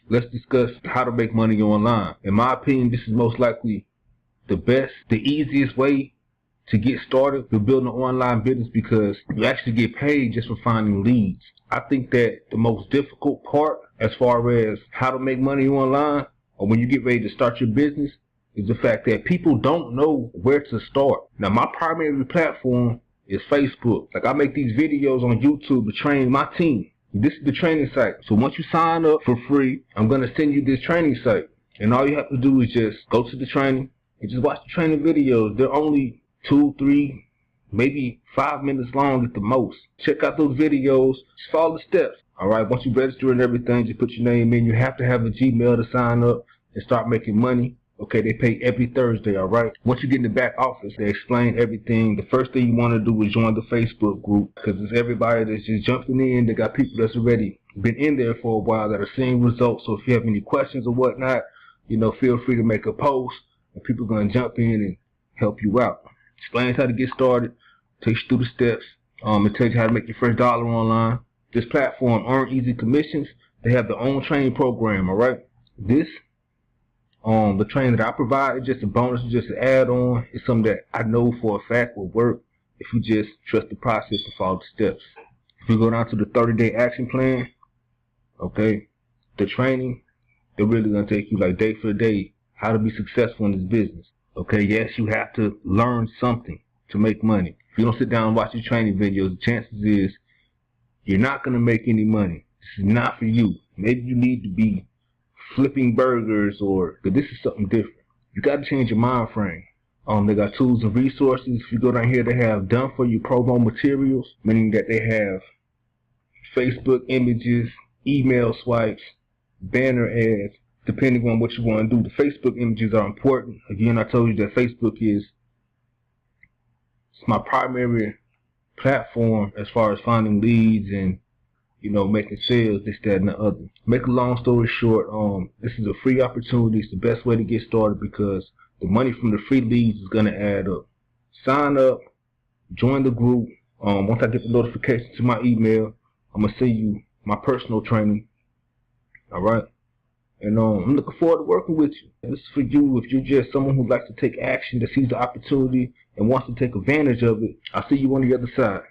let's discuss how to make money online. In my opinion, this is most likely the easiest way to get started with building an online business because you actually get paid just for finding leads. I think that the most difficult part as far as how to make money online or when you get ready to start your business is the fact that people don't know where to start. Now, my primary platform is Facebook. Like, I make these videos on YouTube to train my team. This is the training site. So once you sign up for free, I'm going to send you this training site. And all you have to do is just go to the training and just watch the training videos. They're only 2, 3, maybe 5 minutes long at the most. Check out those videos. Just follow the steps. Alright, once you register and everything, just put your name in. You have to have a Gmail to sign up and start making money. Okay, they pay every Thursday, alright? Once you get in the back office, they explain everything. The first thing you want to do is join the Facebook group because it's everybody that's just jumping in. They got people that's already been in there for a while that are seeing results. So if you have any questions or whatnot, feel free to make a post and people are going to jump in and help you out. Explains how to get started, takes you through the steps. It tells you how to make your first dollar online. This platform, Earn Easy Commissions, they have their own training program, alright? The training that I provide is just a bonus, just an add-on. It's something that I know for a fact will work if you just trust the process and follow the steps. If you go down to the 30-day action plan, okay, the training, they're really going to take you like day for day how to be successful in this business. Okay, yes, you have to learn something to make money. If you don't sit down and watch your training videos, the chances is you're not going to make any money. This is not for you. Maybe you need to be flipping burgers but this is something different. You got to change your mind frame. They got tools and resources. If you go down here, they have done for you promo materials, meaning that they have Facebook images, email swipes, banner ads, depending on what you want to do. The Facebook images are important. Again, I told you that Facebook is my primary platform as far as finding leads and making sales, this, that, and the other. Make a long story short, this is a free opportunity. It's the best way to get started because the money from the free leads is going to add up. Sign up, join the group. Once I get the notification to my email, I'm going to send you my personal training. Alright? And I'm looking forward to working with you. This is for you if you're just someone who likes to take action, that sees the opportunity and wants to take advantage of it. I'll see you on the other side.